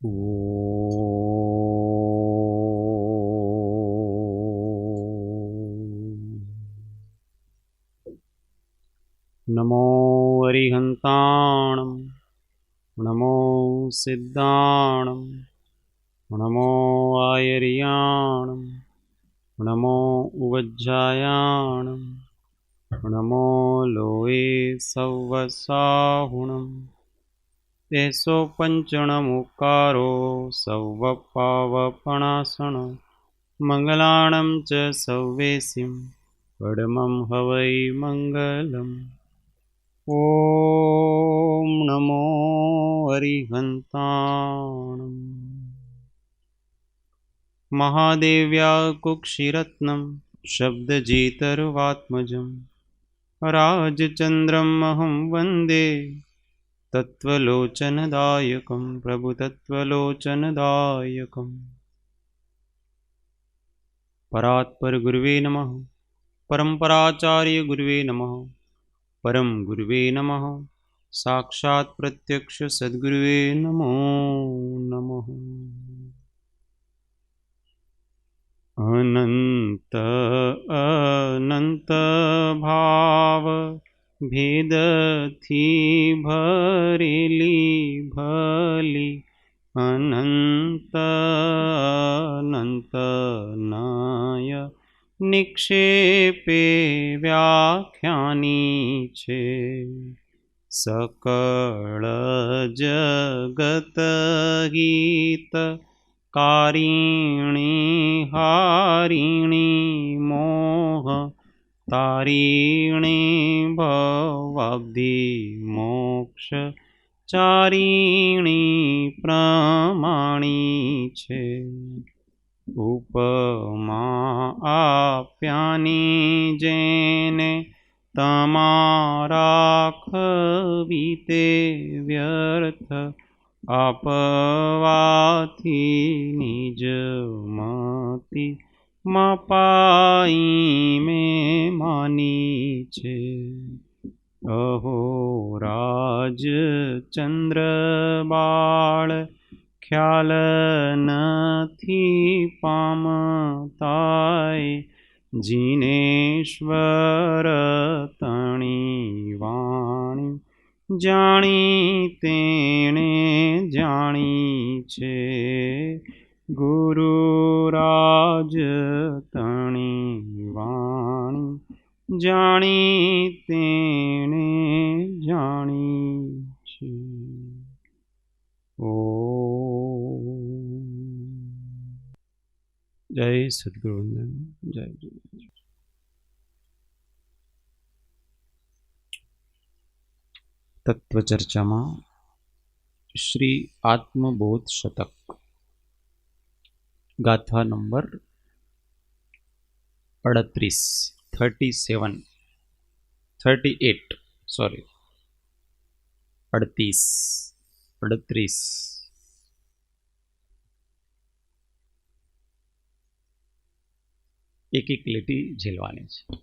नमो अरिहन्ताणं नमो सिद्धाणं नमो आयर्याणं नमो उवज्जायाणं नमो लोये सव्वसाहुणं तेसो पञ्चणमुकारो सव्वपावपणासण मङ्गलाणं च सव्वेसिं पडमं हवै मङ्गलम्। ॐ नमो अरिहन्ताणम्। महादेव्या कुक्षिरत्नं शब्दजितर्वात्मजं राजचन्द्रमहं वन्दे तत्त्वलोचनदायकं प्रभुतत्त्वलोचनदायकम्। परात्पर गुरुवे नमः। परम्पराचार्य गुरुवे नमः। परम गुरुवे नमः। साक्षात् प्रत्यक्ष सद्गुरुवे नमो नमः। अनंत अनंत भाव भेद थी भरेली भली अनंत अनंत नाय निक्षेपे व्याख्यानी छे सकळ जगत गीत कारिणी हारिणी मोह तारिणी भवाब्धि मोक्ष चारिणी प्रमाणी छे उपमा आप्यानी जेने तमारा खवीते व्यर्थ आपवाथी निज मति मपाई में मानी छे अहो राज चंद्र बाळ ख्याल नथी पामताय जिनेश्वर तणी वाणी जाणी तेणे जाणी छे गुरुराज तणी वाणी जाणी तेणे जाणी छे। जय सद्गुरुवंदन। जय जय। तत्वचर्चा में श्री आत्मबोध शतक गाथा नंबर 38 एक एक लेटी झेलवानी छे।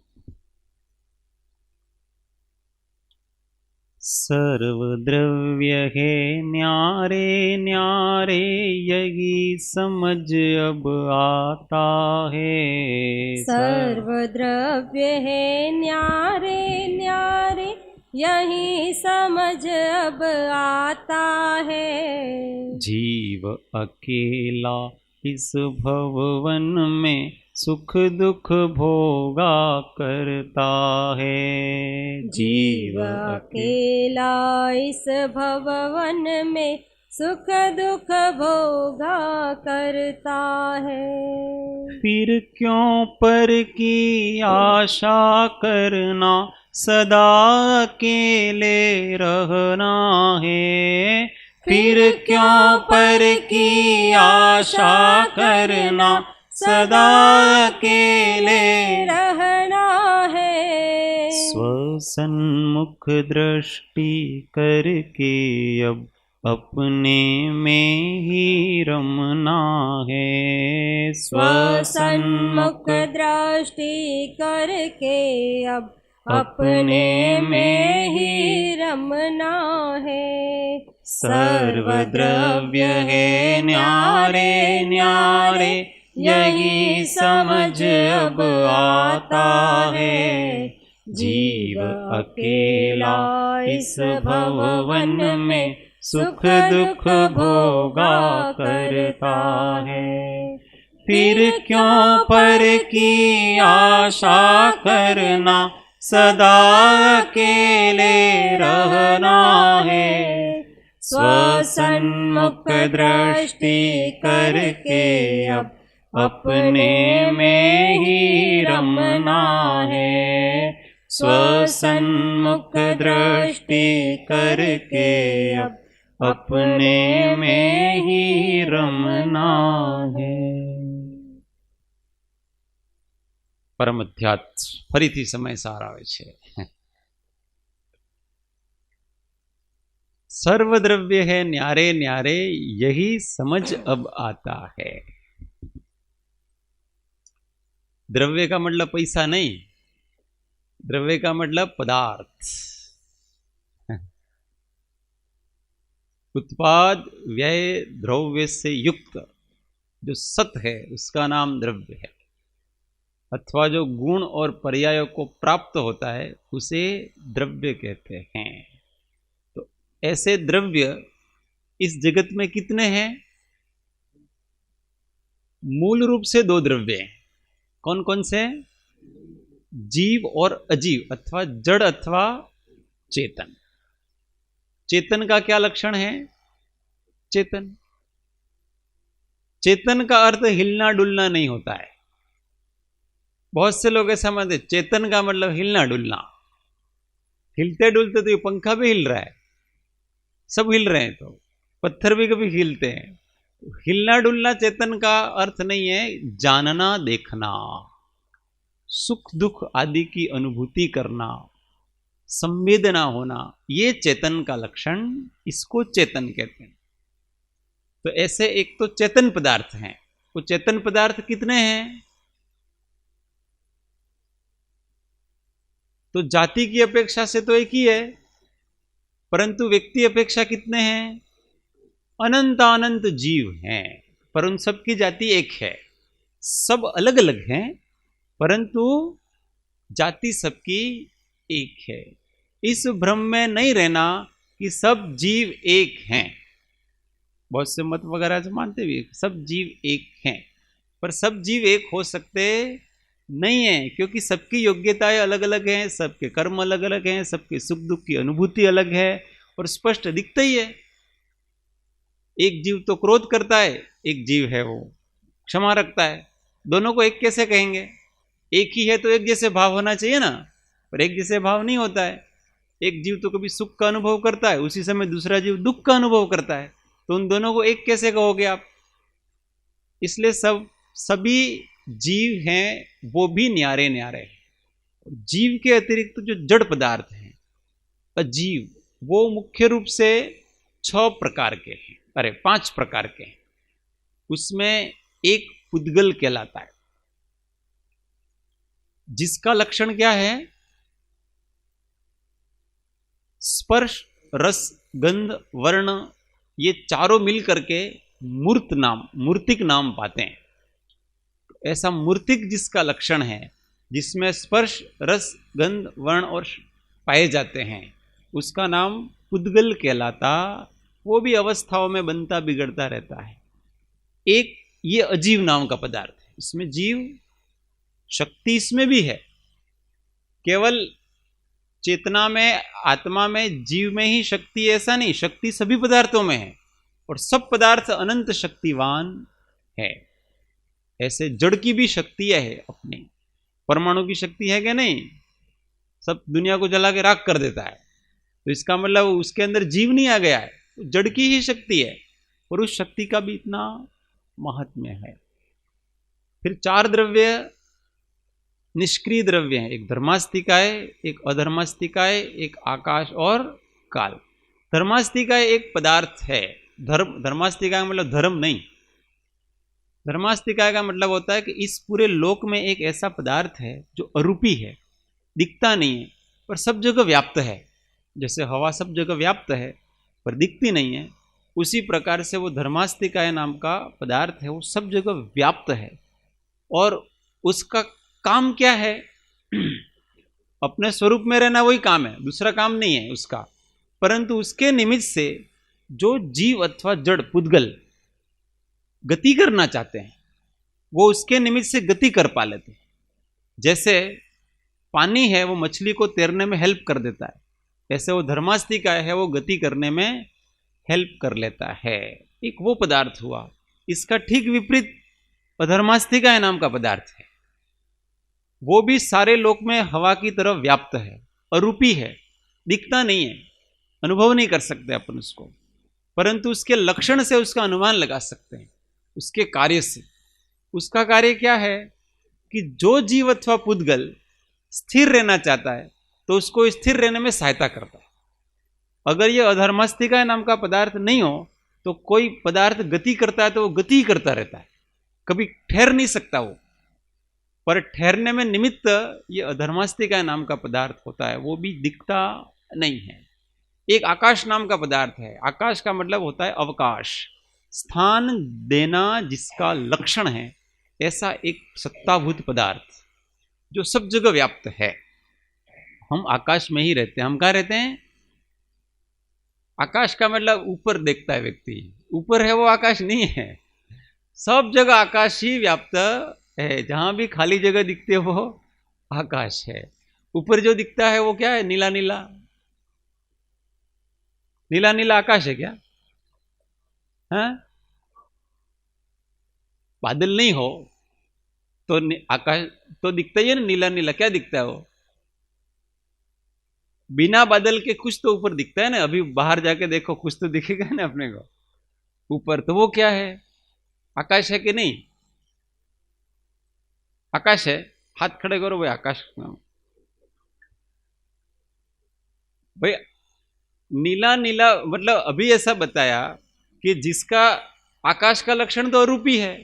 सर्वद्रव्य है न्यारे न्यारे यही समझ अब आता है। सर्वद्रव्य है न्यारे न्यारे यही समझ अब आता है। जीव अकेला इस भवन में सुख दुख भोगा करता है। जीव अकेला इस भवन में सुख दुख भोगा करता है। फिर क्यों पर की आशा करना सदा अकेले रहना है। फिर क्यों पर की आशा करना सदा अकेले रहना है। स्वसन्मुख दृष्टि करके अब अपने में ही रमना है। स्वसन्मुख दृष्टि करके अब अपने में ही रमना है। सर्वद्रव्य है न्यारे न्यारे, यही समझ अब आता है। जीव अकेला इस भववन में सुख दुख भोगा करता है। फिर क्यों पर की आशा करना, सदा अकेले रहना है। स्वसन्मुख दृष्टि करके अब अपने में ही रमना है। स्वसन्मुख दृष्टि करके अब अपने में ही रमना है। परम अध्यात्म फरीથી સમય સાર આવે છે। सर्वद्रव्य है न्यारे न्यारे, यही समझ अब आता है। द्रव्य का मतलब पैसा नहीं, द्रव्य का मतलब पदार्थ। उत्पाद व्यय द्रव्य से युक्त जो सत है उसका नाम द्रव्य है, अथवा जो गुण और पर्यायों को प्राप्त होता है उसे द्रव्य कहते हैं। तो ऐसे द्रव्य इस जगत में कितने हैं? मूल रूप से दो द्रव्य हैं। कौन कौन से? जीव और अजीव, अथवा जड़ अथवा चेतन। चेतन का क्या लक्षण है? चेतन, चेतन का अर्थ हिलना डुलना नहीं होता है। बहुत से लोग ऐसा मानते चेतन का मतलब हिलना डुलना। हिलते डुलते तो ये पंखा भी हिल रहा है, सब हिल रहे हैं, तो पत्थर भी कभी हिलते हैं। हिलना डुलना चेतन का अर्थ नहीं है। जानना देखना, सुख दुख आदि की अनुभूति करना, संवेदना होना, ये चेतन का लक्षण, इसको चेतन कहते हैं। तो ऐसे एक तो चेतन पदार्थ हैं। वो चेतन पदार्थ कितने हैं? तो जाति की अपेक्षा से तो एक ही है, परंतु व्यक्ति अपेक्षा कितने हैं? अनंत अनंत जीव हैं, पर उन सब की जाति एक है। सब अलग अलग हैं, परंतु जाति सबकी एक है। इस भ्रम में नहीं रहना कि सब जीव एक हैं। बहुत से मत वगैरह से मानते भी सब जीव एक हैं, पर सब जीव एक हो सकते नहीं है, क्योंकि सबकी योग्यताएं अलग अलग हैं, सबके कर्म अलग अलग हैं, सबके सुख दुख की अनुभूति अलग है, और स्पष्ट दिखता ही है। एक जीव तो क्रोध करता है, एक जीव है वो क्षमा रखता है। दोनों को एक कैसे कहेंगे? एक ही है तो एक जैसे भाव होना चाहिए ना, पर एक जैसे भाव नहीं होता है। एक जीव तो कभी सुख का अनुभव करता है, उसी समय दूसरा जीव दुख का अनुभव करता है, तो उन दोनों को एक कैसे कहोगे आप? इसलिए सभी जीव हैं वो भी न्यारे न्यारे हैं। जीव के अतिरिक्त जो जड़ पदार्थ हैं अजीव, वो मुख्य रूप से 6 प्रकार के हैं, 5 प्रकार के हैं। उसमें एक पुद्गल कहलाता है, जिसका लक्षण क्या है? स्पर्श रस गंध वर्ण, ये चारों मिल करके मूर्तिक नाम पाते हैं। ऐसा मूर्तिक जिसका लक्षण है, जिसमें स्पर्श रस गंध वर्ण और पाए जाते हैं, उसका नाम पुद्गल कहलाता। वो भी अवस्थाओं में बनता बिगड़ता रहता है। एक ये अजीव नाम का पदार्थ है, इसमें जीव शक्ति इसमें भी है। केवल चेतना में आत्मा में जीव में ही शक्ति ऐसा नहीं, शक्ति सभी पदार्थों में है, और सब पदार्थ अनंत शक्तिवान है। ऐसे जड़ की भी शक्ति है अपनी। परमाणु की शक्ति है कि नहीं? सब दुनिया को जला के राख कर देता है, तो इसका मतलब उसके अंदर जीव नहीं आ गया है, तो जड़ की ही शक्ति है, और उस शक्ति का भी इतना महात्म्य है। फिर 4 द्रव्य निष्क्रिय द्रव्य हैं। एक धर्मास्तिकाय, एक अधर्मास्तिकाय, एक आकाश और काल। धर्मास्तिकाय एक पदार्थ है। धर्मास्तिकाय मतलब धर्म नहीं। धर्मास्तिकाय का मतलब होता है कि इस पूरे लोक में एक ऐसा पदार्थ है जो अरूपी है, दिखता नहीं है, पर सब जगह व्याप्त है। जैसे हवा सब जगह व्याप्त है पर दिखती नहीं है, उसी प्रकार से वो धर्मास्तिकाय नाम का पदार्थ है, वो सब जगह व्याप्त है। और उसका काम क्या है? अपने स्वरूप में रहना वही काम है, दूसरा काम नहीं है उसका। परंतु उसके निमित्त से जो जीव अथवा जड़ पुद्गल गति करना चाहते हैं, वो उसके निमित्त से गति कर पा लेते हैं। जैसे पानी है, वो मछली को तैरने में हेल्प कर देता है, ऐसे वो धर्मास्तिकाय है, वो गति करने में हेल्प कर लेता है। एक वो पदार्थ हुआ। इसका ठीक विपरीत अधर्मास्तिकाय नाम का पदार्थ है। वो भी सारे लोक में हवा की तरह व्याप्त है, अरूपी है, दिखता नहीं है, अनुभव नहीं कर सकते अपन उसको, परंतु उसके लक्षण से उसका अनुमान लगा सकते हैं, उसके कार्य से। उसका कार्य क्या है कि जो जीव अथवा पुद्गल स्थिर रहना चाहता है तो उसको स्थिर रहने में सहायता करता है। अगर ये अधर्मास्तिकाय नाम का पदार्थ नहीं हो तो कोई पदार्थ गति करता है तो वो गति ही करता रहता है, कभी ठहर नहीं सकता वो। पर ठहरने में निमित्त ये अधर्मास्तिकाय नाम का पदार्थ होता है, वो भी दिखता नहीं है। एक आकाश नाम का पदार्थ है। आकाश का मतलब होता है अवकाश, स्थान देना जिसका लक्षण है, ऐसा एक सत्ताभूत पदार्थ जो सब जगह व्याप्त है। हम आकाश में ही रहते हैं। हम कहाँ रहते हैं? आकाश का मतलब ऊपर देखता है व्यक्ति, ऊपर है वो आकाश नहीं है। सब जगह आकाश ही व्याप्त है, जहां भी खाली जगह दिखते हो वो आकाश है। ऊपर जो दिखता है वो क्या है? नीला नीला, नीला नीला आकाश है क्या? हाँ, बादल नहीं हो तो आकाश तो दिखता ही है ना, नीला नीला। क्या दिखता है वो? बिना बादल के कुछ तो ऊपर दिखता है ना। अभी बाहर जाके देखो, कुछ तो दिखेगा ना अपने को ऊपर। तो वो क्या है? आकाश है कि नहीं? आकाश है। हाथ खड़े करो भाई, आकाश। भाई नीला नीला मतलब अभी ऐसा बताया कि जिसका आकाश का लक्षण तो अरूपी है,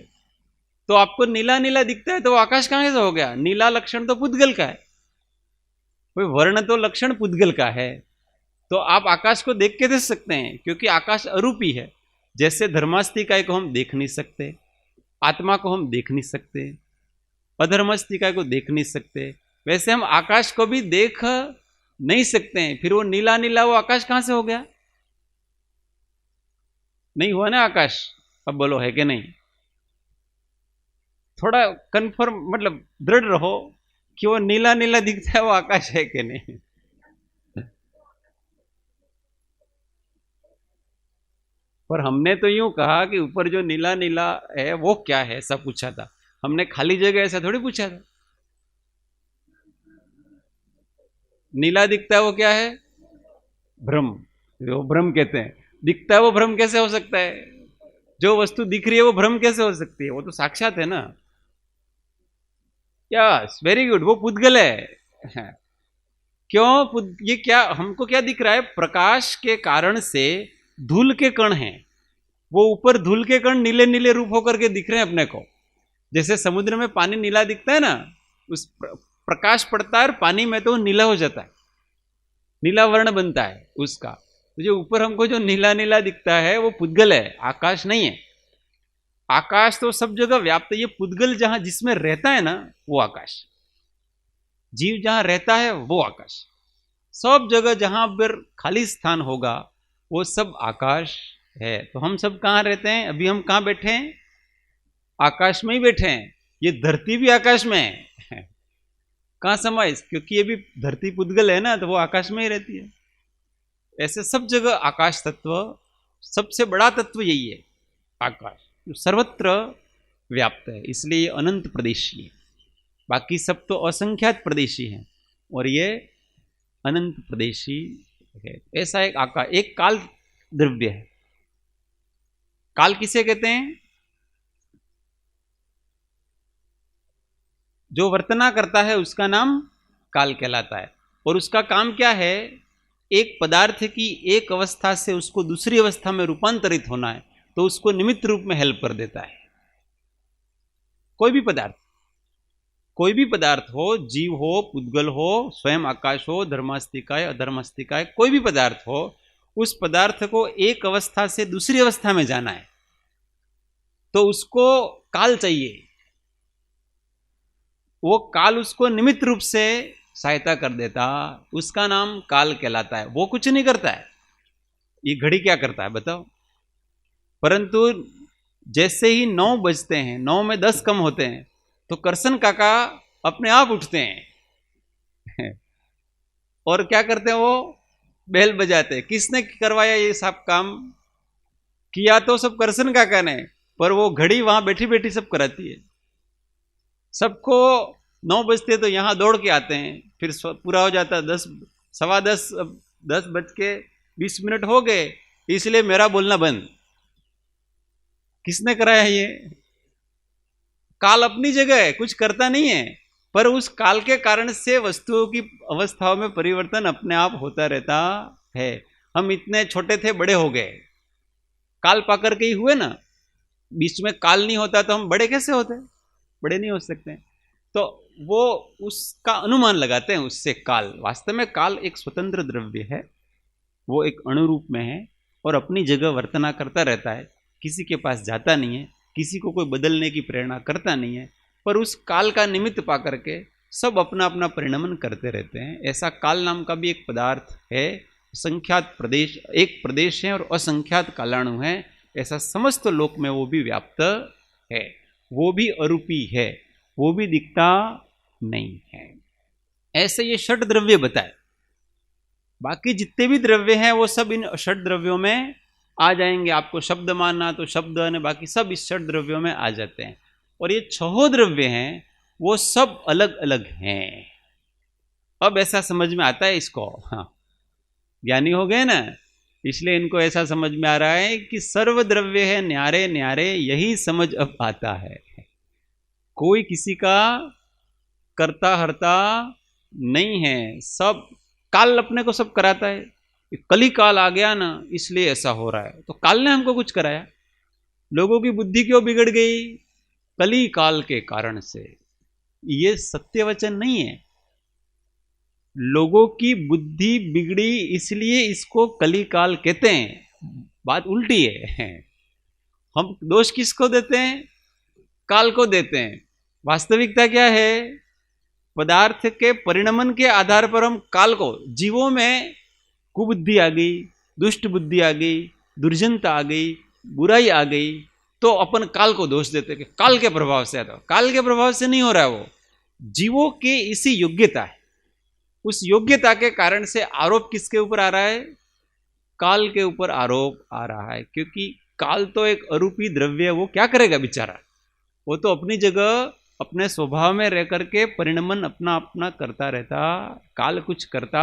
तो आपको नीला नीला दिखता है, तो वो आकाश कहां से हो गया? नीला लक्षण तो पुद्गल का है, कोई वर्ण तो लक्षण पुद्गल का है। तो आप आकाश को देख के देख सकते हैं, क्योंकि आकाश अरूपी है। जैसे धर्मास्तिकाय को हम देख नहीं सकते, आत्मा को हम देख नहीं सकते, अधर्मास्तिकाय को देख नहीं सकते, वैसे हम आकाश को भी देख नहीं सकते हैं। फिर वो नीला नीला वो आकाश कहां से हो गया? नहीं हुआ ना आकाश। अब बोलो है कि नहीं? थोड़ा कंफर्म मतलब दृढ़ रहो कि वो नीला नीला दिखता है वो आकाश है कि नहीं। पर हमने तो यूं कहा कि ऊपर जो नीला नीला है वो क्या है, ऐसा पूछा था हमने। खाली जगह ऐसा थोड़ी पूछा था। नीला दिखता है वो क्या है? भ्रम। वो भ्रम कहते हैं। दिखता है वो भ्रम कैसे हो सकता है? जो वस्तु दिख रही है वो भ्रम कैसे हो सकती है? वो तो साक्षात है ना। यस, वेरी गुड, वो पुद्गल है। क्यों? ये क्या हमको क्या दिख रहा है? प्रकाश के कारण से धूल के कण हैं, वो ऊपर धूल के कण नीले नीले रूप होकर के दिख रहे हैं अपने को। जैसे समुद्र में पानी नीला दिखता है ना, उस प्रकाश पड़ता है और पानी में तो नीला हो जाता है, नीला वर्ण बनता है उसका। तो जो ऊपर हमको जो नीला नीला दिखता है वो पुद्गल है, आकाश नहीं है। आकाश तो सब जगह व्याप्त है। ये पुद्गल जहां जिसमें रहता है ना वो आकाश, जीव जहां रहता है वो आकाश। सब जगह जहां पर खाली स्थान होगा वो सब आकाश है। तो हम सब कहां रहते हैं? अभी हम कहां बैठे हैं? आकाश में ही बैठे हैं। ये धरती भी आकाश में है। कहां समाये? क्योंकि ये भी धरती पुद्गल है ना, तो वो आकाश में ही रहती है। ऐसे सब जगह आकाश तत्व, सबसे बड़ा तत्व यही है आकाश, जो सर्वत्र व्याप्त है। इसलिए ये अनंत प्रदेशी है। बाकी सब तो असंख्यात प्रदेशी हैं और ये अनंत प्रदेशी है। ऐसा एक आकाश, एक काल द्रव्य है। काल किसे कहते हैं? जो वर्तना करता है उसका नाम काल कहलाता है। और उसका काम क्या है? एक पदार्थ की एक अवस्था से उसको दूसरी अवस्था में रूपांतरित होना है, तो उसको निमित्त रूप में हेल्प कर देता है। कोई भी पदार्थ, कोई भी पदार्थ हो, जीव हो, पुद्गल हो, स्वयं आकाश हो, धर्मास्तिकाय, अधर्मास्तिकाय, कोई भी पदार्थ हो, उस पदार्थ को एक अवस्था से दूसरी अवस्था में जाना है तो उसको काल चाहिए। वो काल उसको निमित्त रूप से सहायता कर देता, उसका नाम काल कहलाता है। वो कुछ नहीं करता है, ये घड़ी क्या करता है बताओ। परंतु जैसे ही 9 बजते हैं, 9 में 10 कम होते हैं, तो करसन काका अपने आप उठते हैं और क्या करते हैं, वो बेल बजाते हैं। किसने करवाया ये सब काम? किया तो सब करसन काका ने, पर वो घड़ी वहां बैठी बैठी सब कराती है। सबको 9 बजते तो यहां दौड़ के आते हैं, फिर पूरा हो जाता 10, सवा 10, 10:20 हो गए, इसलिए मेरा बोलना बंद। किसने कराया ये? काल अपनी जगह है, कुछ करता नहीं है, पर उस काल के कारण से वस्तुओं की अवस्थाओं में परिवर्तन अपने आप होता रहता है। हम इतने छोटे थे, बड़े हो गए, काल पाकर के ही हुए ना। बीच में काल नहीं होता तो हम बड़े कैसे होते? बड़े नहीं हो सकते। तो वो उसका अनुमान लगाते हैं उससे काल। वास्तव में काल एक स्वतंत्र द्रव्य है, वो एक अणुरूप में है और अपनी जगह वर्तना करता रहता है, किसी के पास जाता नहीं है, किसी को कोई बदलने की प्रेरणा करता नहीं है, पर उस काल का निमित्त पा करके सब अपना अपना परिणमन करते रहते हैं। ऐसा काल नाम का भी एक पदार्थ है। असंख्यात प्रदेश, एक प्रदेश है और असंख्यात कालाणु है, ऐसा समस्त लोक में वो भी व्याप्त है। वो भी अरूपी है, वो भी दिखता नहीं है। ऐसे ये षट द्रव्य बताए। बाकी जितने भी द्रव्य हैं वो सब इन षट द्रव्यों में आ जाएंगे। आपको शब्द मानना तो शब्द ने, बाकी सब इस षट द्रव्यों में आ जाते हैं। और ये 6 द्रव्य हैं, वो सब अलग अलग हैं। अब ऐसा समझ में आता है इसको। हाँ, ज्ञानी हो गए ना, इसलिए इनको ऐसा समझ में आ रहा है कि सर्व द्रव्य है न्यारे न्यारे, यही समझ अब आता है। कोई किसी का करता हरता नहीं है, सब काल अपने को सब कराता है। कली काल आ गया ना, इसलिए ऐसा हो रहा है। तो काल ने हमको कुछ कराया? लोगों की बुद्धि क्यों बिगड़ गई? कली काल के कारण से। ये सत्य वचन नहीं है। लोगों की बुद्धि बिगड़ी इसलिए इसको कली काल कहते हैं। बात उल्टी है। हम दोष किसको देते हैं? काल को देते हैं। वास्तविकता क्या है? पदार्थ के परिणमन के आधार पर हम काल को, जीवों में कुबुद्धि आ गई, दुष्ट बुद्धि आ गई, दुर्जनता आ गई, बुराई आ गई, तो अपन काल को दोष देते कि काल के प्रभाव से आता। काल के प्रभाव से नहीं हो रहा है, वो जीवों की इसी योग्यता है। उस योग्यता के कारण से आरोप किसके ऊपर आ रहा है? काल के ऊपर आरोप आ रहा है। क्योंकि काल तो एक अरूपी द्रव्य है, वो क्या करेगा बेचारा? वो तो अपनी जगह अपने स्वभाव में रह करके परिणमन अपना अपना करता रहता, काल कुछ करता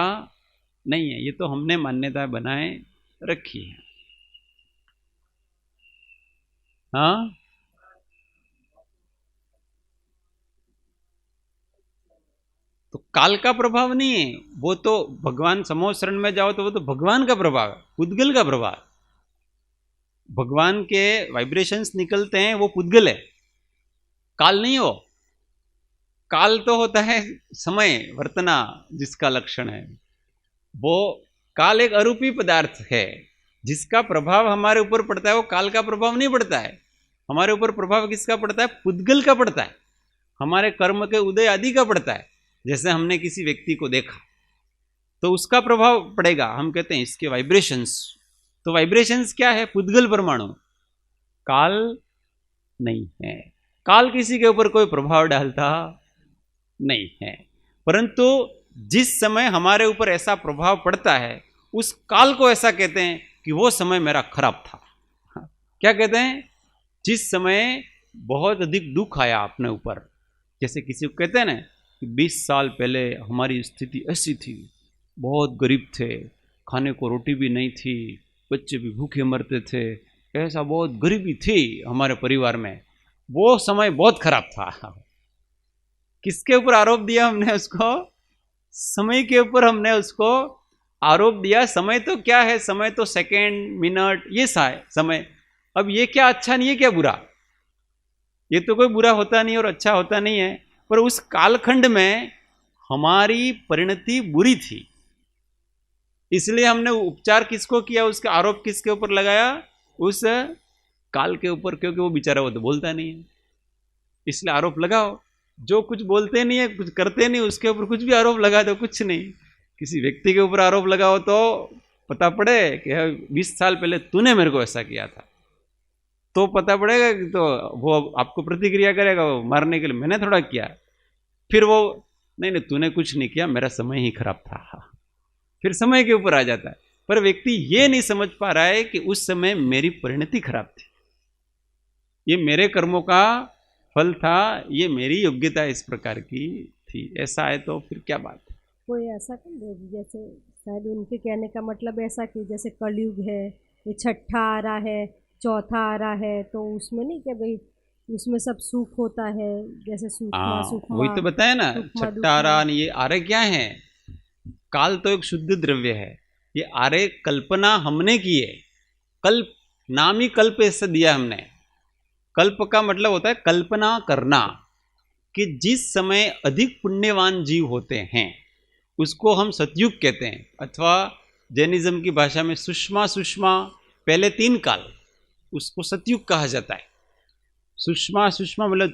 नहीं है। ये तो हमने मान्यता बनाए रखी है। हाँ, तो काल का प्रभाव नहीं है वो, तो भगवान समूह शरण में जाओ तो वो तो भगवान का प्रभाव है, पुद्गल का प्रभाव। भगवान के वाइब्रेशंस निकलते हैं, वो पुद्गल है, काल नहीं हो। काल तो होता है समय वर्तना, जिसका लक्षण है। वो काल एक अरूपी पदार्थ है, जिसका प्रभाव हमारे ऊपर पड़ता है। वो काल का प्रभाव नहीं पड़ता है। हमारे ऊपर प्रभाव किसका पड़ता है? पुद्गल का पड़ता है, हमारे कर्म के उदय आदि का पड़ता है। जैसे हमने किसी व्यक्ति को देखा तो उसका प्रभाव पड़ेगा। हम कहते हैं इसके वाइब्रेशंस, तो वाइब्रेशंस क्या है? पुद्गल परमाणु, काल नहीं है। काल किसी के ऊपर कोई प्रभाव डालता नहीं है। परंतु जिस समय हमारे ऊपर ऐसा प्रभाव पड़ता है, उस काल को ऐसा कहते हैं कि वो समय मेरा खराब था। क्या कहते हैं? जिस समय बहुत अधिक दुख आया अपने ऊपर। जैसे किसी को कहते हैं ना कि 20 साल पहले हमारी स्थिति ऐसी थी, बहुत गरीब थे, खाने को रोटी भी नहीं थी, बच्चे भी भूखे मरते थे, ऐसा बहुत गरीबी थी हमारे परिवार में, वो समय बहुत खराब था। किसके ऊपर आरोप दिया हमने? उसको समय के ऊपर हमने उसको आरोप दिया। समय तो क्या है? समय तो सेकेंड, मिनट, ये सा है समय। अब ये क्या अच्छा नहीं है, क्या बुरा? ये तो कोई बुरा होता नहीं और अच्छा होता नहीं है, पर उस कालखंड में हमारी परिणति बुरी थी, इसलिए हमने उपचार किसको किया, उसका आरोप किसके ऊपर लगाया, उस काल के ऊपर, क्योंकि वो बेचारा वो तो बोलता नहीं है, इसलिए आरोप लगाओ। जो कुछ बोलते नहीं है, कुछ करते नहीं, उसके ऊपर कुछ भी आरोप लगा दो, कुछ नहीं। किसी व्यक्ति के ऊपर आरोप लगाओ तो पता पड़े कि 20 साल पहले तूने मेरे को ऐसा किया था, तो पता पड़ेगा कि तो वो आपको प्रतिक्रिया करेगा, वो मारने के लिए, मैंने थोड़ा किया। फिर वो नहीं तूने कुछ नहीं किया, मेरा समय ही खराब था, फिर समय के ऊपर आ जाता है। पर व्यक्ति ये नहीं समझ पा रहा है कि उस समय मेरी परिणति खराब थी, ये मेरे कर्मों का फल था, ये मेरी योग्यता इस प्रकार की थी। ऐसा है तो फिर क्या बात है। कोई ऐसा कर दे, जैसे शायद उनके कहने का मतलब ऐसा कि जैसे कलयुग है, ये छठा आ रहा है, चौथा आ रहा है, तो उसमें नहीं कि भाई उसमें सब सुख होता है, जैसे सूक्ष्म सूक्ष्म, वही तो बताया ना, छठा आ रहा, ये आरे क्या है, काल तो एक शुद्ध द्रव्य है, ये आरे कल्पना हमने की है, कल्प नाम ही कल्प ऐसा दिया हमने। कल्प का मतलब होता है कल्पना करना, कि जिस समय अधिक पुण्यवान जीव होते हैं उसको हम सतयुग कहते हैं, अथवा जैनिज्म की भाषा में सुषमा सुषमा, पहले 3 काल, उसको सतयुग कहा जाता है। सुषमा सुषमा मतलब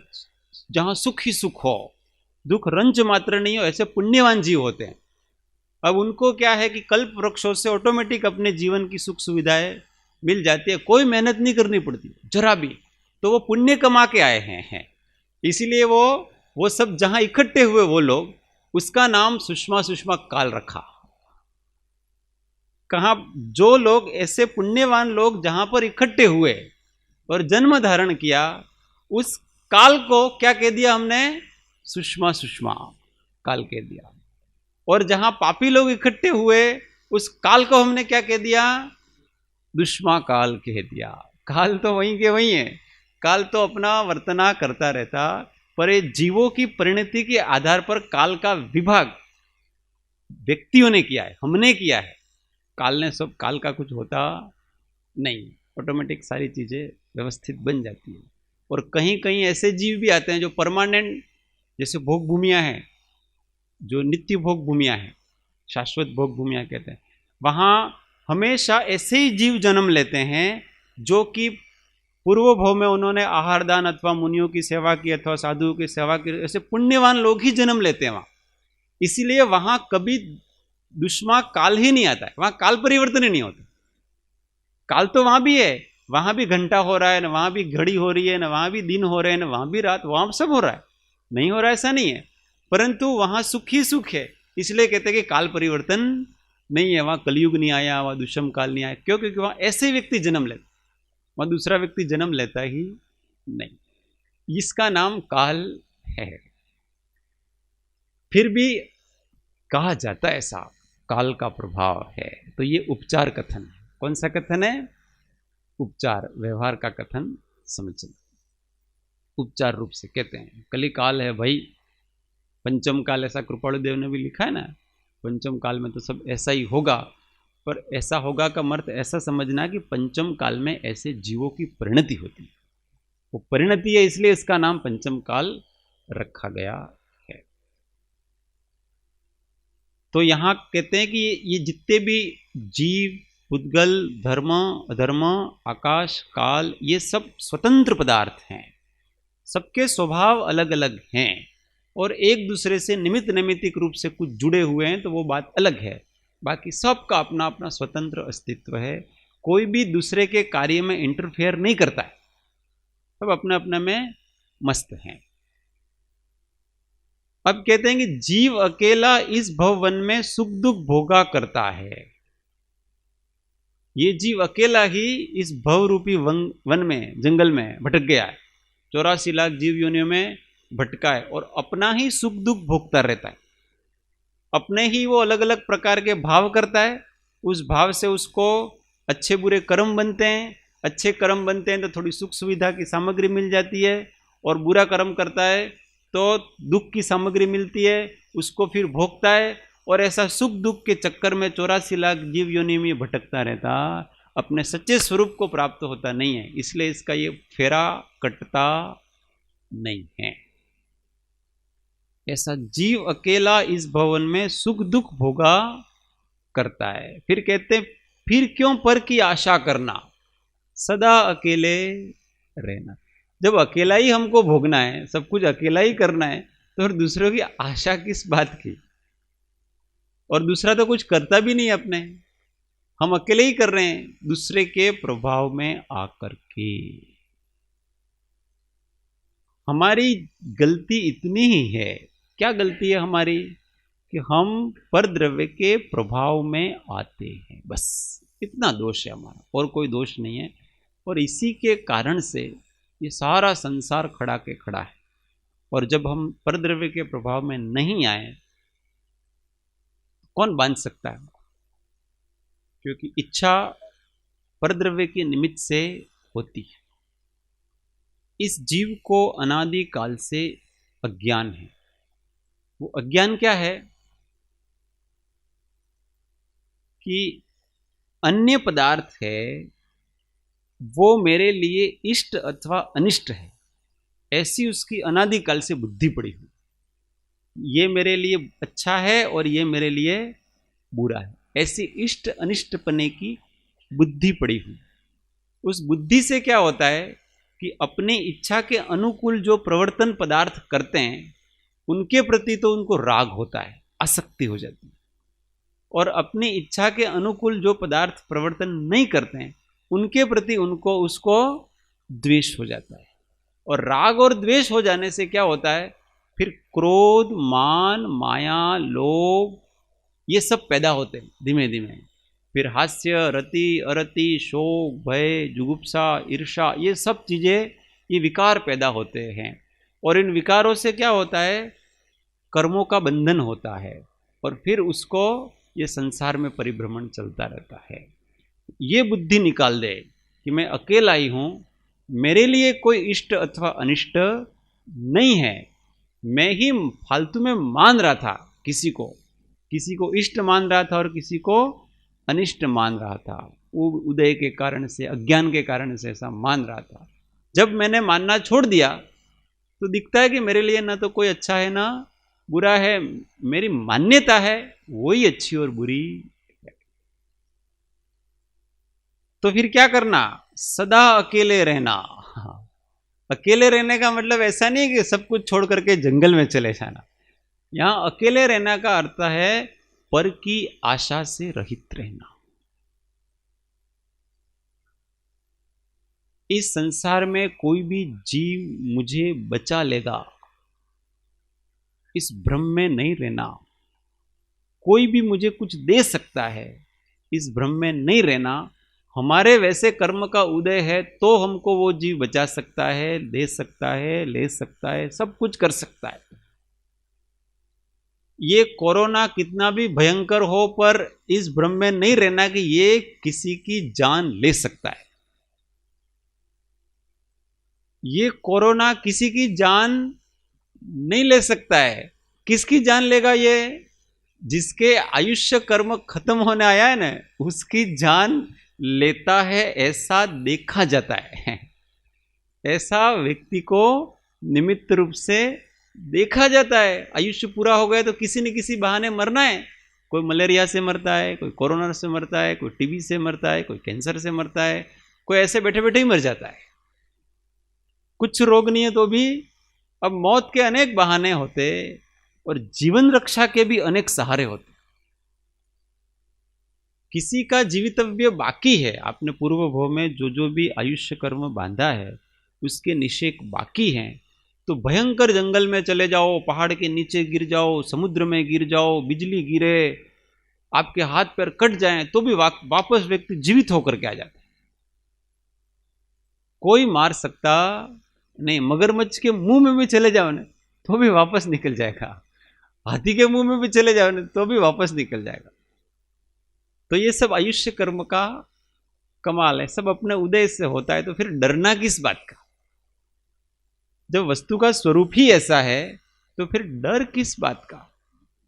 जहाँ सुख ही सुख हो, दुख रंज मात्र नहीं हो, ऐसे पुण्यवान जीव होते हैं। अब उनको क्या है कि कल्प वृक्षों से ऑटोमेटिक अपने जीवन की सुख सुविधाएं मिल जाती है, कोई मेहनत नहीं करनी पड़ती जरा भी, तो वो पुण्य कमा के आए हैं। इसीलिए वो सब जहां इकट्ठे हुए वो लोग, उसका नाम सुषमा सुषमा काल रखा। कहा जो लोग ऐसे पुण्यवान लोग जहां पर इकट्ठे हुए और जन्म धारण किया, उस काल को क्या कह दिया हमने, सुषमा सुषमा काल कह दिया। और जहां पापी लोग इकट्ठे हुए, उस काल को हमने क्या कह दिया, दुष्मा काल कह दिया। काल तो वहीं के वहीं है, काल तो अपना वर्तना करता रहता, पर ये जीवों की परिणति के आधार पर काल का विभाग व्यक्तियों ने किया है, हमने किया है। काल ने सब, काल का कुछ होता नहीं, ऑटोमेटिक सारी चीजें व्यवस्थित बन जाती है। और कहीं कहीं ऐसे जीव भी आते हैं जो परमानेंट, जैसे भोग भूमियां हैं, जो नित्य भोग भूमियां हैं, शाश्वत भोग भूमियां कहते हैं, वहां हमेशा ऐसे ही जीव जन्म लेते हैं जो कि पूर्व भव में उन्होंने आहार दान अथवा मुनियों की सेवा की अथवा साधुओं की सेवा की, ऐसे पुण्यवान लोग ही जन्म लेते हैं वहां। इसीलिए वहां कभी दुष्मा काल ही नहीं आता है, वहां काल परिवर्तन ही नहीं होता। काल तो वहां भी है, वहां भी घंटा हो रहा है ना, वहां भी घड़ी हो रही है ना, वहां भी दिन हो रहे हैं ना, वहां भी रात, वहां सब हो रहा है, नहीं हो रहा है ऐसा नहीं है, परंतु वहां सुख ही सुख है। इसलिए कहते हैं कि काल परिवर्तन नहीं है, वहां कलयुग नहीं आया, वहां दुष्म काल नहीं आया। क्यों? क्योंकि वहां ऐसे व्यक्ति जन्म लेते, वहां दूसरा व्यक्ति जन्म लेता ही नहीं। इसका नाम काल है। फिर भी कहा जाता है ऐसा काल का प्रभाव है, तो ये उपचार कथन है। कौन सा कथन है? उपचार, व्यवहार का कथन समझना, उपचार रूप से कहते हैं। कली काल है भाई, पंचम काल, ऐसा कृपाणु देव ने भी लिखा है ना, पंचम काल में तो सब ऐसा ही होगा। पर ऐसा होगा का अर्थ ऐसा समझना कि पंचम काल में ऐसे जीवों की परिणति होती है, वो परिणति है, इसलिए इसका नाम पंचम काल रखा गया है। तो यहां कहते हैं कि ये जितने भी जीव, पुद्गल, धर्म, अधर्म, आकाश, काल, ये सब स्वतंत्र पदार्थ हैं, सबके स्वभाव अलग अलग हैं और एक दूसरे से निमित्त नैमित्तिक रूप से कुछ जुड़े हुए हैं, तो वो बात अलग है। बाकी सबका अपना अपना स्वतंत्र अस्तित्व है, कोई भी दूसरे के कार्य में इंटरफेयर नहीं करता है, सब अपने अपने में मस्त हैं। अब कहते हैं कि जीव अकेला इस भववन में सुख दुख भोगा करता है। ये जीव अकेला ही इस भव रूपी वन में, जंगल में भटक गया है, 84 लाख जीव योनियों में भटका है और अपना ही सुख दुख भोगता रहता है। अपने ही वो अलग अलग प्रकार के भाव करता है, उस भाव से उसको अच्छे बुरे कर्म बनते हैं, अच्छे कर्म बनते हैं तो थोड़ी सुख सुविधा की सामग्री मिल जाती है, और बुरा कर्म करता है तो दुख की सामग्री मिलती है, उसको फिर भोगता है। और ऐसा सुख दुख के चक्कर में 84 लाख जीव योनि में भटकता रहता, अपने सच्चे स्वरूप को प्राप्त होता नहीं है। इसलिए इसका ये फेरा कटता नहीं है। ऐसा जीव अकेला इस भवन में सुख दुख भोगा करता है। फिर कहते हैं फिर क्यों पर की आशा करना, सदा अकेले रहना। जब अकेला ही हमको भोगना है, सब कुछ अकेला ही करना है, तो फिर दूसरों की आशा किस बात की। और दूसरा तो कुछ करता भी नहीं अपने, हम अकेले ही कर रहे हैं दूसरे के प्रभाव में आकर के। हमारी गलती इतनी ही है, क्या गलती है हमारी, कि हम पर द्रव्य के प्रभाव में आते हैं, बस इतना दोष है हमारा, और कोई दोष नहीं है। और इसी के कारण से ये सारा संसार खड़ा के खड़ा है। और जब हम पर द्रव्य के प्रभाव में नहीं आए, कौन बांध सकता है, क्योंकि इच्छा पर द्रव्य के निमित्त से होती है। इस जीव को अनादि काल से अज्ञान है। वो अज्ञान क्या है कि अन्य पदार्थ है वो मेरे लिए इष्ट अथवा अनिष्ट है, ऐसी उसकी अनादि काल से बुद्धि पड़ी हुई। ये मेरे लिए अच्छा है और ये मेरे लिए बुरा है, ऐसी इष्ट अनिष्ट पने की बुद्धि पड़ी हुई। उस बुद्धि से क्या होता है कि अपनी इच्छा के अनुकूल जो प्रवर्तन पदार्थ करते हैं उनके प्रति तो उनको राग होता है, आसक्ति हो जाती है। और अपनी इच्छा के अनुकूल जो पदार्थ प्रवर्तन नहीं करते हैं उनके प्रति उसको द्वेष हो जाता है। और राग और द्वेष हो जाने से क्या होता है, फिर क्रोध, मान, माया, लोभ, ये सब पैदा होते हैं धीमे धीमे। फिर हास्य, रति, अरति, शोक, भय, जुगुप्सा, ईर्षा, ये सब चीज़ें, ये विकार पैदा होते हैं। और इन विकारों से क्या होता है, कर्मों का बंधन होता है, और फिर उसको ये संसार में परिभ्रमण चलता रहता है। ये बुद्धि निकाल दे कि मैं अकेला ही हूँ, मेरे लिए कोई इष्ट अथवा अनिष्ट नहीं है, मैं ही फालतू में मान रहा था, किसी को इष्ट मान रहा था और किसी को अनिष्ट मान रहा था। वो उदय के कारण से, अज्ञान के कारण से ऐसा मान रहा था। जब मैंने मानना छोड़ दिया तो दिखता है कि मेरे लिए ना तो कोई अच्छा है ना बुरा है, मेरी मान्यता है वही अच्छी और बुरी है। तो फिर क्या करना, सदा अकेले रहना। अकेले रहने का मतलब ऐसा नहीं कि सब कुछ छोड़ करके जंगल में चले जाना। यहां अकेले रहना का अर्थ है पर की आशा से रहित रहना। इस संसार में कोई भी जीव मुझे बचा लेगा, इस भ्रम में नहीं रहना। कोई भी मुझे कुछ दे सकता है, इस भ्रम में नहीं रहना। हमारे वैसे कर्म का उदय है तो हमको वो जीव बचा सकता है, दे सकता है, ले सकता है, सब कुछ कर सकता है। ये कोरोना कितना भी भयंकर हो, पर इस भ्रम में नहीं रहना कि ये किसी की जान ले सकता है। ये कोरोना किसी की जान नहीं ले सकता है। किसकी जान लेगा ये, जिसके आयुष्य कर्म खत्म होने आया है ना, उसकी जान लेता है, ऐसा देखा जाता है। ऐसा व्यक्ति को निमित्त रूप से देखा जाता है। आयुष्य पूरा हो गया तो किसी न किसी बहाने मरना है। कोई मलेरिया से मरता है, कोई कोरोना से मरता है, कोई टीबी से मरता है, कोई कैंसर से मरता है, कोई ऐसे बैठे बैठे ही मर जाता है। कुछ रोग नहीं है तो भी अब मौत के अनेक बहाने होते और जीवन रक्षा के भी अनेक सहारे होते। किसी का जीवितव्य बाकी है, आपने पूर्व भव में जो भी आयुष्य कर्म बांधा है उसके निषेक बाकी हैं, तो भयंकर जंगल में चले जाओ, पहाड़ के नीचे गिर जाओ, समुद्र में गिर जाओ, बिजली गिरे, आपके हाथ पैर कट जाएं, तो भी वापस व्यक्ति जीवित होकर के आ जाता है। कोई मार सकता नहीं। मगरमच्छ के मुंह में भी चले जाओ ना तो भी वापस निकल जाएगा, हाथी के मुंह में भी चले जाओ ना तो भी वापस निकल जाएगा। तो ये सब आयुष्य कर्म का कमाल है, सब अपने उदय से होता है। तो फिर डरना किस बात का, जब वस्तु का स्वरूप ही ऐसा है तो फिर डर किस बात का।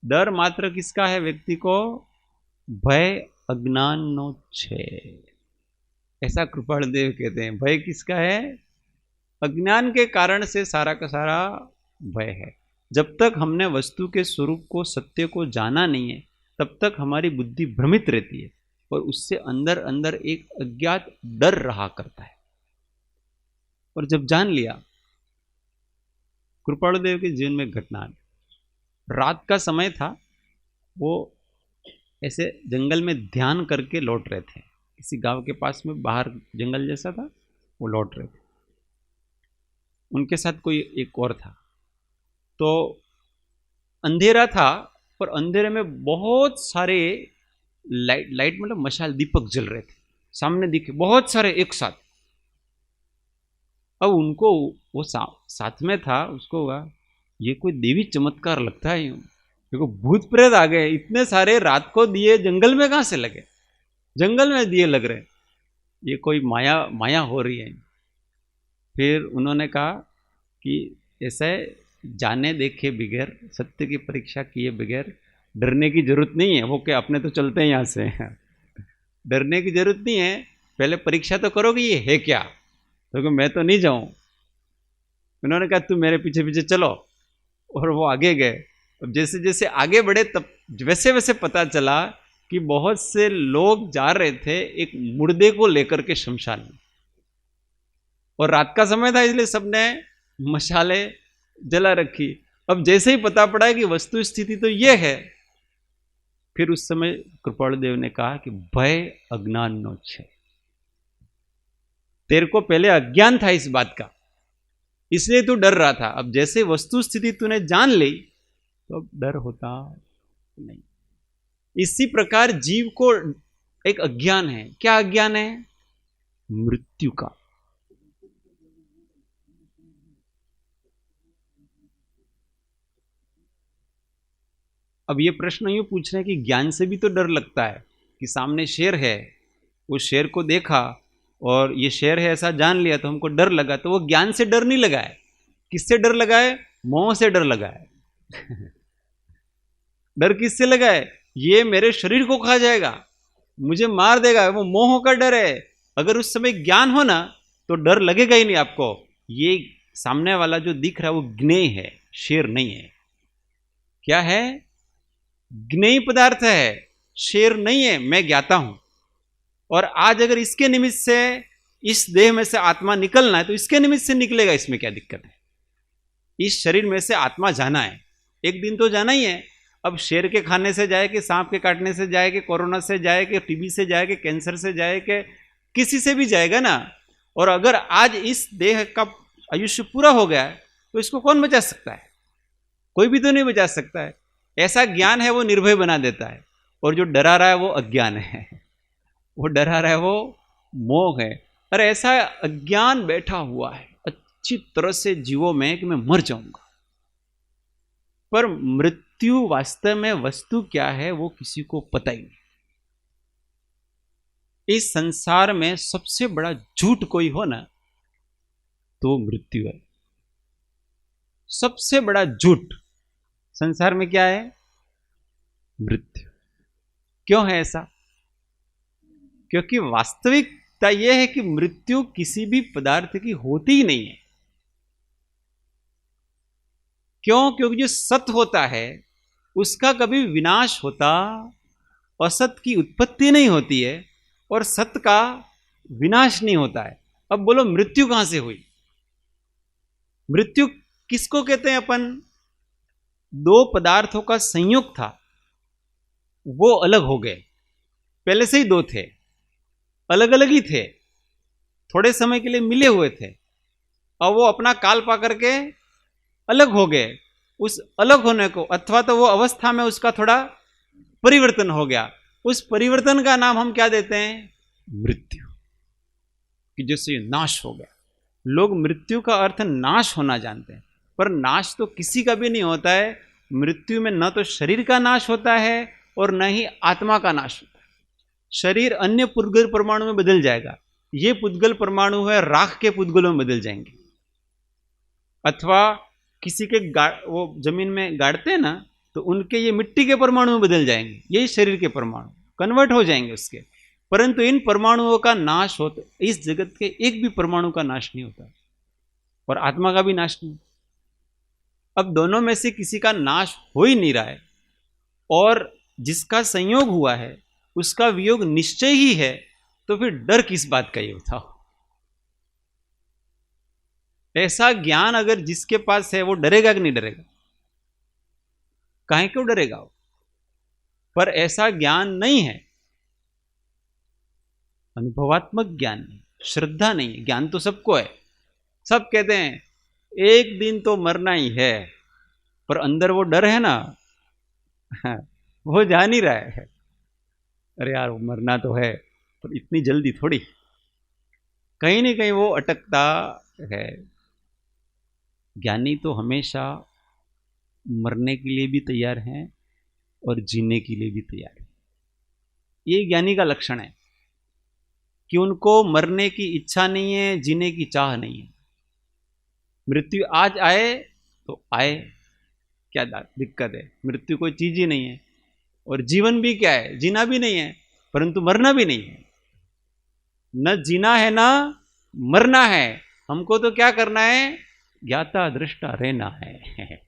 डर मात्र किसका है, व्यक्ति को भय अज्ञान नो छे, ऐसा कृपाल देव कहते हैं। भय किसका है, अज्ञान के कारण से सारा का सारा भय है। जब तक हमने वस्तु के स्वरूप को, सत्य को जाना नहीं है, तब तक हमारी बुद्धि भ्रमित रहती है और उससे अंदर अंदर एक अज्ञात डर रहा करता है। और जब जान लिया, कृपालुदेव के जीवन में घटना, रात का समय था, वो ऐसे जंगल में ध्यान करके लौट रहे थे, किसी गांव के पास में बाहर जंगल जैसा था, वो लौट रहे थे। उनके साथ कोई एक और था। तो अंधेरा था, पर अंधेरे में बहुत सारे लाइट मतलब मशाल दीपक जल रहे थे, सामने दिखे बहुत सारे एक साथ। अब उनको वो साथ में था, उसको हुआ ये कोई देवी चमत्कार लगता है, देखो भूत प्रेत आ गए, इतने सारे रात को दिए जंगल में कहां से लगे, जंगल में दिए लग रहे, ये कोई माया हो रही है। फिर उन्होंने कहा कि ऐसा है, जाने देखे बगैर, सत्य की परीक्षा किए बगैर डरने की जरूरत नहीं है। वो क्या अपने तो चलते हैं यहाँ से, डरने की जरूरत नहीं है, पहले परीक्षा तो करोगे ये है क्या, तो मैं तो नहीं जाऊं। उन्होंने कहा तू मेरे पीछे पीछे चलो, और वो आगे गए। अब जैसे जैसे आगे बढ़े तब वैसे वैसे पता चला कि बहुत से लोग जा रहे थे एक मुर्दे को लेकर के शमशान में, और रात का समय था इसलिए सबने मशाले जला रखी। अब जैसे ही पता पड़ा कि वस्तु स्थिति तो ये है, फिर उस समय कृपालुदेव ने कहा कि भय अज्ञान नो छे, तेरे को पहले अज्ञान था इस बात का, इसलिए तू डर रहा था। अब जैसे वस्तु स्थिति तूने जान ली तो अब डर होता नहीं। इसी प्रकार जीव को एक अज्ञान है। क्या अज्ञान है? मृत्यु का। अब ये प्रश्न यूं पूछ रहे हैं कि ज्ञान से भी तो डर लगता है, कि सामने शेर है, उस शेर को देखा और ये शेर है ऐसा जान लिया तो हमको डर लगा, तो वो ज्ञान से डर नहीं लगा है। किससे डर लगा है? मोह से डर लगा है। डर किससे लगा है? ये मेरे शरीर को खा जाएगा, मुझे मार देगा, वो मोह का डर है। अगर उस समय ज्ञान हो ना तो डर लगेगा ही नहीं आपको। ये सामने वाला जो दिख रहा है वो ज्ञेय है, शेर नहीं है। क्या है? ज्ञेय पदार्थ है, शेर नहीं है, मैं ज्ञाता हूं। और आज अगर इसके निमित्त से इस देह में से आत्मा निकलना है तो इसके निमित्त से निकलेगा, इसमें क्या दिक्कत है? इस शरीर में से आत्मा जाना है, एक दिन तो जाना ही है। अब शेर के खाने से जाए कि सांप के काटने से जाए कि कोरोना से जाए कि टीबी से जाए कि कैंसर से जाए कि किसी से भी जाएगा ना। और अगर आज इस देह का आयुष्य पूरा हो गया है तो इसको कौन बचा सकता है? कोई भी तो नहीं बचा सकता है। ऐसा ज्ञान है वो निर्भय बना देता है, और जो डरा रहा है वो अज्ञान है, वो डरा रहा है वो मोह है। अरे ऐसा अज्ञान बैठा हुआ है अच्छी तरह से जीवों में कि मैं मर जाऊंगा, पर मृत्यु वास्तव में वस्तु क्या है वो किसी को पता ही नहीं। इस संसार में सबसे बड़ा झूठ कोई हो ना तो मृत्यु है। सबसे बड़ा झूठ संसार में क्या है? मृत्यु। क्यों है ऐसा? क्योंकि वास्तविकता यह है कि मृत्यु किसी भी पदार्थ की होती ही नहीं है। क्यों? क्योंकि जो सत होता है उसका कभी विनाश होता, असत की उत्पत्ति नहीं होती है, और सत का विनाश नहीं होता है। अब बोलो मृत्यु कहां से हुई? मृत्यु किसको कहते हैं अपन? दो पदार्थों का संयोग था, वो अलग हो गए। पहले से ही दो थे, अलग अलग ही थे, थोड़े समय के लिए मिले हुए थे, और वो अपना काल पा करके अलग हो गए। उस अलग होने को, अथवा तो वो अवस्था में उसका थोड़ा परिवर्तन हो गया, उस परिवर्तन का नाम हम क्या देते हैं? मृत्यु। कि जैसे नाश हो गया। लोग मृत्यु का अर्थ नाश होना जानते हैं, पर नाश तो किसी का भी नहीं होता है। मृत्यु में न तो शरीर का नाश होता है और न ही आत्मा का नाश होता है। शरीर अन्य पुद्गल परमाणु में बदल जाएगा, ये पुद्गल परमाणु है राख के पुद्गलों में बदल जाएंगे, अथवा किसी के वो जमीन में गाड़ते हैं ना तो उनके ये मिट्टी के परमाणु में बदल जाएंगे, यही शरीर के परमाणु कन्वर्ट हो जाएंगे उसके। परंतु इन परमाणुओं का नाश होता, इस जगत के एक भी परमाणु का नाश नहीं होता, और आत्मा का भी नाश नहीं। अब दोनों में से किसी का नाश हो ही नहीं रहा है, और जिसका संयोग हुआ है उसका वियोग निश्चय ही है, तो फिर डर किस बात का ये बताओ। ऐसा ज्ञान अगर जिसके पास है वो डरेगा कि नहीं डरेगा? काहे क्यों डरेगा वो? पर ऐसा ज्ञान नहीं है, अनुभवात्मक ज्ञान नहीं, श्रद्धा नहीं है। ज्ञान तो सबको है, सब कहते हैं एक दिन तो मरना ही है, पर अंदर वो डर है ना, वो जा नहीं रहा है। अरे यार, वो मरना तो है पर इतनी जल्दी थोड़ी, कहीं ना कहीं वो अटकता है। ज्ञानी तो हमेशा मरने के लिए भी तैयार हैं और जीने के लिए भी तैयार है। ये ज्ञानी का लक्षण है कि उनको मरने की इच्छा नहीं है, जीने की चाह नहीं है। मृत्यु आज आए तो आए, क्या दिक्कत है? मृत्यु कोई चीज ही नहीं है। और जीवन भी क्या है? जीना भी नहीं है, परंतु मरना भी नहीं है। न जीना है ना मरना है। हमको तो क्या करना है? ज्ञाता दृष्टा रहना है,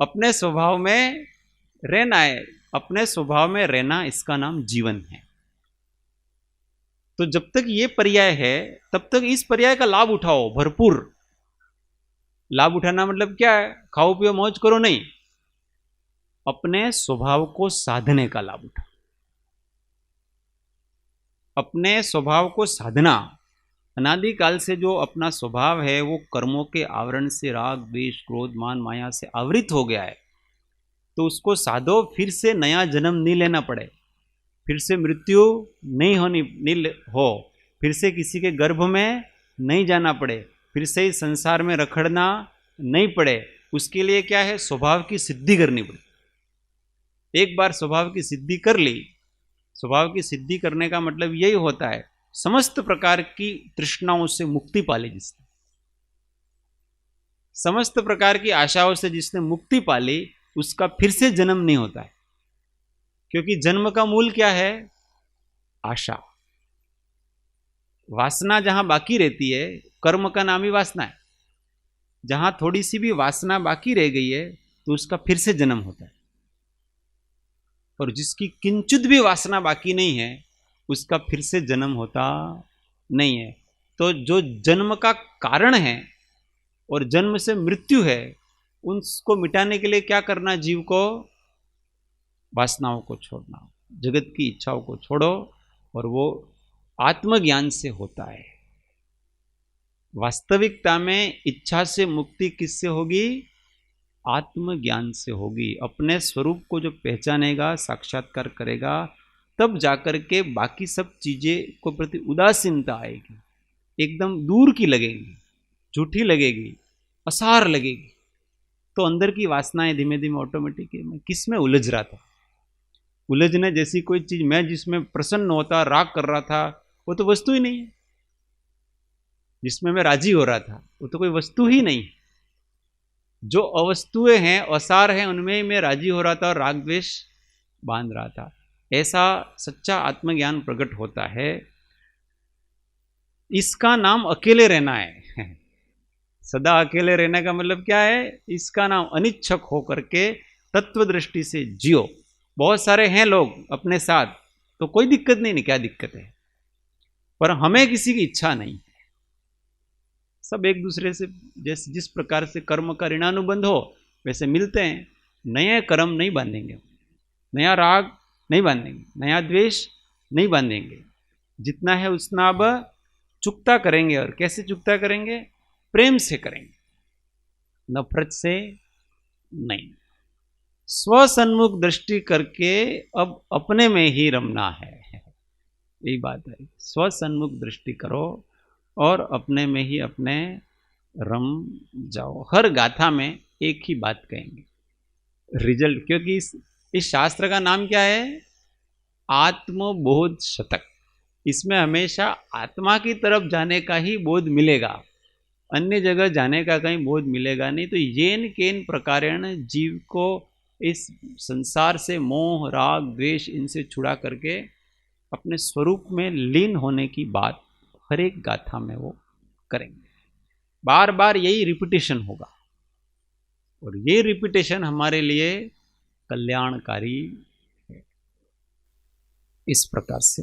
अपने स्वभाव में रहना है। अपने स्वभाव में रहना, इसका नाम जीवन है। तो जब तक ये पर्याय है तब तक इस पर्याय का लाभ उठाओ, भरपूर लाभ उठाना। मतलब क्या है? खाओ पियो मौज करो नहीं, अपने स्वभाव को साधने का लाभ उठाओ। अपने स्वभाव को साधना, अनादिकाल से जो अपना स्वभाव है वो कर्मों के आवरण से, राग द्वेष क्रोध मान माया से आवृत हो गया है, तो उसको साधो। फिर से नया जन्म नहीं लेना पड़े, फिर से मृत्यु नहीं हो, फिर से किसी के गर्भ में नहीं जाना पड़े, फिर से इस संसार में रखड़ना नहीं पड़े। उसके लिए क्या है? स्वभाव की सिद्धि करनी पड़े। एक बार स्वभाव की सिद्धि कर ली, स्वभाव की सिद्धि करने का मतलब यही होता है समस्त प्रकार की तृष्णाओं से मुक्ति पा ली। जिसने समस्त प्रकार की आशाओं से जिसने मुक्ति पा ली, उसका फिर से जन्म नहीं होता है। क्योंकि जन्म का मूल क्या है? आशा। वासना जहां बाकी रहती है, कर्म का नाम ही वासना है। जहां थोड़ी सी भी वासना बाकी रह गई है तो उसका फिर से जन्म होता है। और जिसकी किंचित भी वासना बाकी नहीं है, उसका फिर से जन्म होता नहीं है। तो जो जन्म का कारण है और जन्म से मृत्यु है, उनको मिटाने के लिए क्या करना? जीव को वासनाओं को छोड़ना, जगत की इच्छाओं को छोड़ो, और वो आत्मज्ञान से होता है। वास्तविकता में इच्छा से मुक्ति किससे होगी? आत्मज्ञान से होगी। अपने स्वरूप को जो पहचानेगा, साक्षात्कार करेगा, तब जाकर के बाकी सब चीजें को प्रति उदासीनता आएगी, एकदम दूर की लगेगी, झूठी लगेगी, असार लगेगी। तो अंदर की वासनाएं धीमे धीमे ऑटोमेटिक, मैं किस में उलझ रहा था, उलझने जैसी कोई चीज, मैं जिसमें प्रसन्न होता, राग कर रहा था, वो तो वस्तु ही नहीं है। जिसमें मैं राजी हो रहा था वो तो कोई वस्तु ही नहीं है। जो अवस्तुएं हैं, असार हैं, उनमें मैं राजी हो रहा था और राग द्वेष बांध रहा था। ऐसा सच्चा आत्मज्ञान प्रकट होता है। इसका नाम अकेले रहना है। सदा अकेले रहने का मतलब क्या है? इसका नाम अनिच्छक होकर के तत्व दृष्टि से जियो। बहुत सारे हैं लोग अपने साथ, तो कोई दिक्कत नहीं, क्या दिक्कत है? पर हमें किसी की इच्छा नहीं। सब एक दूसरे से जैसे जिस प्रकार से कर्म का ऋणानुबंध हो वैसे मिलते हैं। नए कर्म नहीं बांधेंगे, नया राग नहीं बांधेंगे, नया द्वेष नहीं बांधेंगे। जितना है उतना अब चुकता करेंगे। और कैसे चुकता करेंगे? प्रेम से करेंगे, नफरत से नहीं। स्वसन्मुख दृष्टि करके अब अपने में ही रमना है, यही बात है। स्वसन्मुख दृष्टि करो और अपने में ही अपने रम जाओ। हर गाथा में एक ही बात कहेंगे, रिजल्ट। क्योंकि इस शास्त्र का नाम क्या है? आत्मबोध शतक। इसमें हमेशा आत्मा की तरफ जाने का ही बोध मिलेगा, अन्य जगह जाने का कहीं बोध मिलेगा नहीं। तो येन केन प्रकारेण जीव को इस संसार से मोह राग द्वेष इनसे छुड़ा करके अपने स्वरूप में लीन होने की बात हर एक गाथा में वो करेंगे। बार बार यही रिपीटेशन होगा, और ये रिपीटेशन हमारे लिए कल्याणकारी इस प्रकार से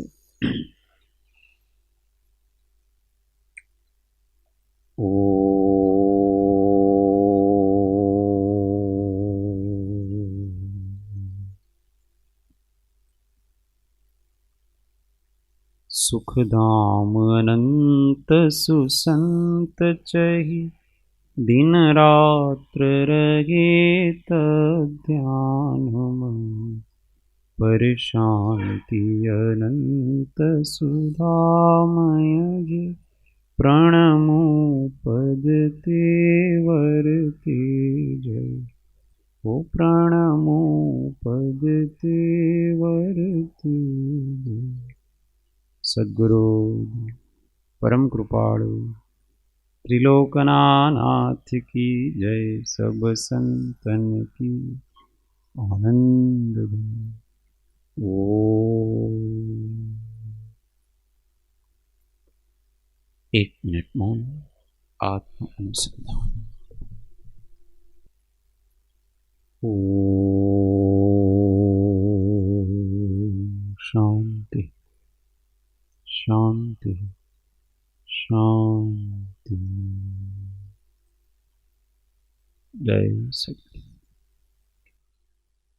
सुखधाम अनंत सुसंत चहि दिन रात्र रहे तब ध्यान मन पर शांति अनंत सुधामय जी प्रणमो पद तेवर जय ओ प्रणमो पद तेवर जय। सद्गुरु परम कृपाळु त्रिलोकनाथ की जय। सब संतन की आनंद ओम। 1 मिनट मौन आत्म अनुसंधान। ओम शांति शांति शांति। जय सद्गुरु।